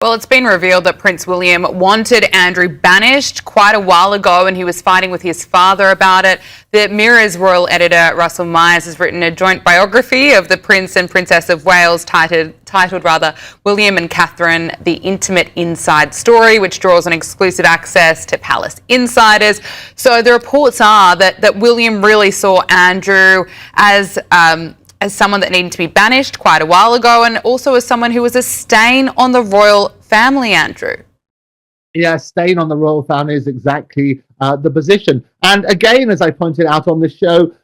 Well, it's been revealed that Prince William wanted Andrew banished quite a while ago, and he was fighting with his father about it. The Mirror's royal editor, Russell Myers, has written a joint biography of the Prince and Princess of Wales titled William and Catherine, The Intimate Inside Story, which draws on exclusive access to palace insiders. So the reports are that William really saw Andrew as someone that needed to be banished quite a while ago, and also as someone who was a stain on the royal family, Andrew. Yeah, stain on the royal family is exactly the position. And again, as I pointed out on this show,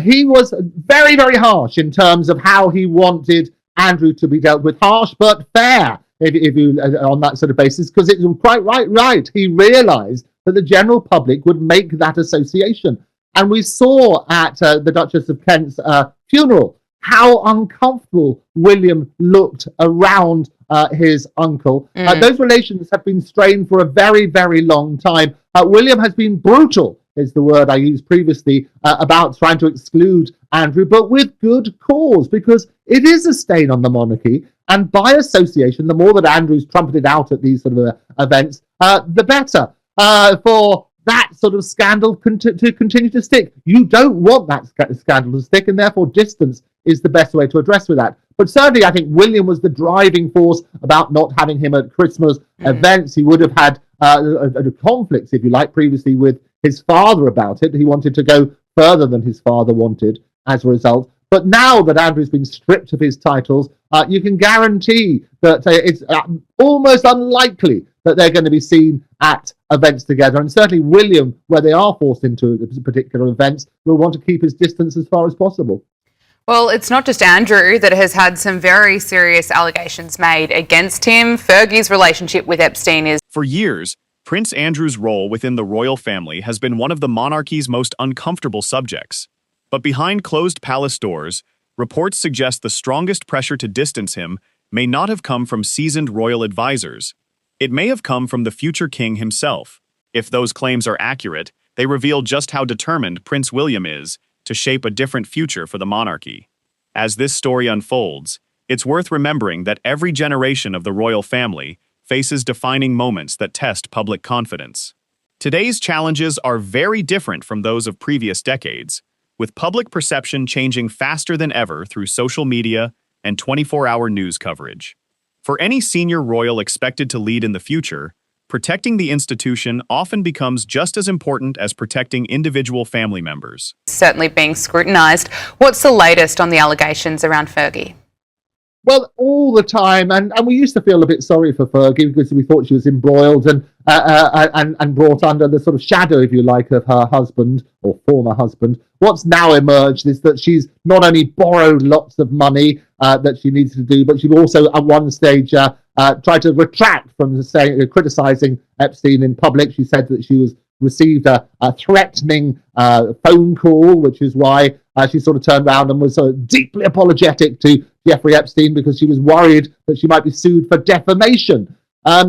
he was very, very harsh in terms of how he wanted Andrew to be dealt with. Harsh but fair, if you on that sort of basis, because it was quite right. He realised that the general public would make that association. And we saw at the Duchess of Kent's funeral how uncomfortable William looked around his uncle. Those relations have been strained for a very, very long time. William has been brutal, is the word I used previously, about trying to exclude Andrew, but with good cause, because it is a stain on the monarchy. And by association, the more that Andrew's trumpeted out at these sort of events, the better for that sort of scandal to continue to stick. You don't want that scandal to stick, and therefore distance is the best way to address with that. But certainly I think William was the driving force about not having him at Christmas events. He would have had conflicts, if you like, previously with his father about it. He wanted to go further than his father wanted as a result. But now that Andrew's been stripped of his titles, you can guarantee that it's almost unlikely that they're going to be seen at events together. And certainly William, where they are forced into particular events, will want to keep his distance as far as possible. Well, it's not just Andrew that has had some very serious allegations made against him. Fergie's relationship with Epstein is... For years, Prince Andrew's role within the royal family has been one of the monarchy's most uncomfortable subjects. But behind closed palace doors, reports suggest the strongest pressure to distance him may not have come from seasoned royal advisors. It may have come from the future king himself. If those claims are accurate, they reveal just how determined Prince William is to shape a different future for the monarchy. As this story unfolds, it's worth remembering that every generation of the royal family faces defining moments that test public confidence. Today's challenges are very different from those of previous decades, with public perception changing faster than ever through social media and 24-hour news coverage. For any senior royal expected to lead in the future, protecting the institution often becomes just as important as protecting individual family members. Certainly being scrutinised. What's the latest on the allegations around Fergie? Well, all the time, and we used to feel a bit sorry for Fergie because we thought she was embroiled and brought under the sort of shadow, if you like, of her husband or former husband. What's now emerged is that she's not only borrowed lots of money that she needs to do, but she also at one stage tried to retract from criticising Epstein in public. She said that she received a threatening phone call, which is why she sort of turned around and was deeply apologetic to Jeffrey Epstein because she was worried that she might be sued for defamation.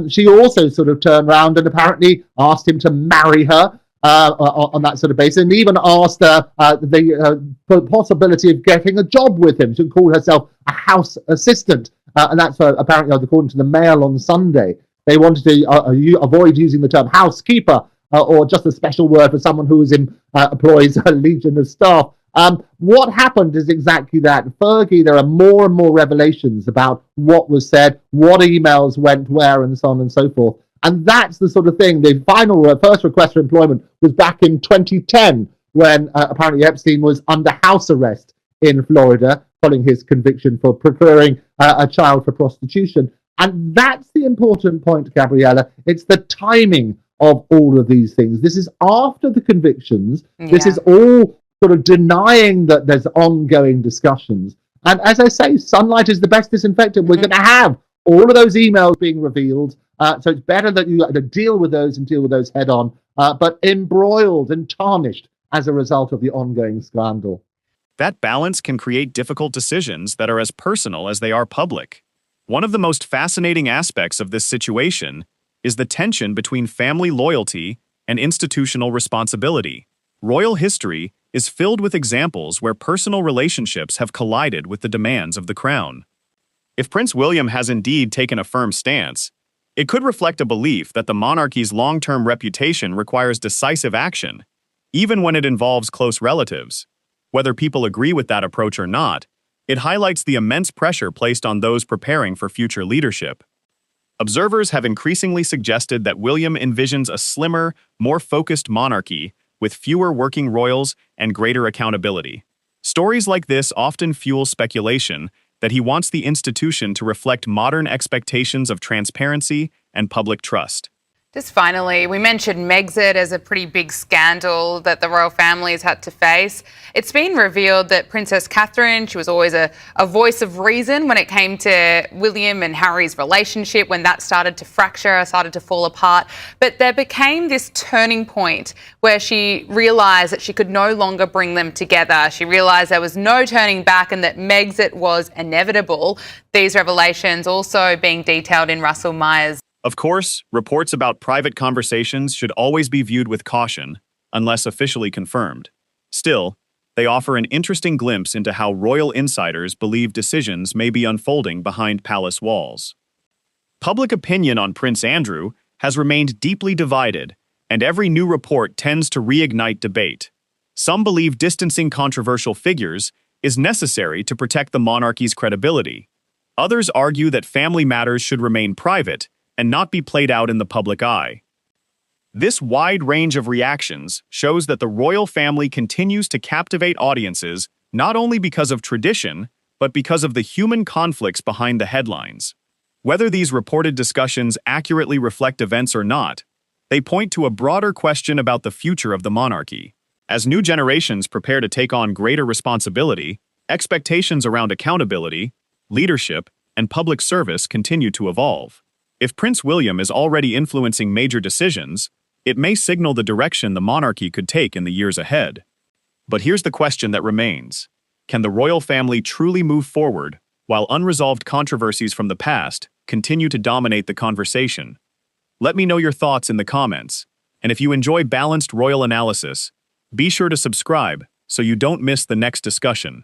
She also sort of turned around and apparently asked him to marry her on that sort of basis, and even asked the possibility of getting a job with him. She called herself a house assistant, and that's apparently, according to the Mail on Sunday. They wanted to avoid using the term housekeeper or just a special word for someone who employs a legion of staff. What happened is exactly that. Fergie, there are more and more revelations about what was said, what emails went where, and so on and so forth. And that's the sort of thing. The first request for employment was back in 2010, when apparently Epstein was under house arrest in Florida following his conviction for procuring a child for prostitution. And that's the important point, Gabriella. It's the timing of all of these things. This is after the convictions. Yeah. This is all sort of denying that there's ongoing discussions. And as I say, sunlight is the best disinfectant. We're going to have all of those emails being revealed. So it's better that you deal with those and deal with those head on, but embroiled and tarnished as a result of the ongoing scandal. That balance can create difficult decisions that are as personal as they are public. One of the most fascinating aspects of this situation is the tension between family loyalty and institutional responsibility. Royal history is filled with examples where personal relationships have collided with the demands of the crown. If Prince William has indeed taken a firm stance, It could reflect a belief that the monarchy's long-term reputation requires decisive action, even when it involves close relatives. Whether people agree with that approach or not, it highlights the immense pressure placed on those preparing for future leadership. Observers have increasingly suggested that William envisions a slimmer, more focused monarchy with fewer working royals and greater accountability. Stories like this often fuel speculation that he wants the institution to reflect modern expectations of transparency and public trust. Just finally, we mentioned Megxit as a pretty big scandal that the royal family has had to face. It's been revealed that Princess Catherine, she was always a voice of reason when it came to William and Harry's relationship, when that started to fracture, started to fall apart. But there became this turning point where she realised that she could no longer bring them together. She realised there was no turning back and that Megxit was inevitable. These revelations also being detailed in Russell Meyer's. Of course, reports about private conversations should always be viewed with caution, unless officially confirmed. Still, they offer an interesting glimpse into how royal insiders believe decisions may be unfolding behind palace walls. Public opinion on Prince Andrew has remained deeply divided, and every new report tends to reignite debate. Some believe distancing controversial figures is necessary to protect the monarchy's credibility. Others argue that family matters should remain private and not be played out in the public eye. This wide range of reactions shows that the royal family continues to captivate audiences not only because of tradition, but because of the human conflicts behind the headlines. Whether these reported discussions accurately reflect events or not, they point to a broader question about the future of the monarchy. As new generations prepare to take on greater responsibility, expectations around accountability, leadership, and public service continue to evolve. If Prince William is already influencing major decisions, it may signal the direction the monarchy could take in the years ahead. But here's the question that remains. Can the royal family truly move forward while unresolved controversies from the past continue to dominate the conversation? Let me know your thoughts in the comments. And if you enjoy balanced royal analysis, be sure to subscribe so you don't miss the next discussion.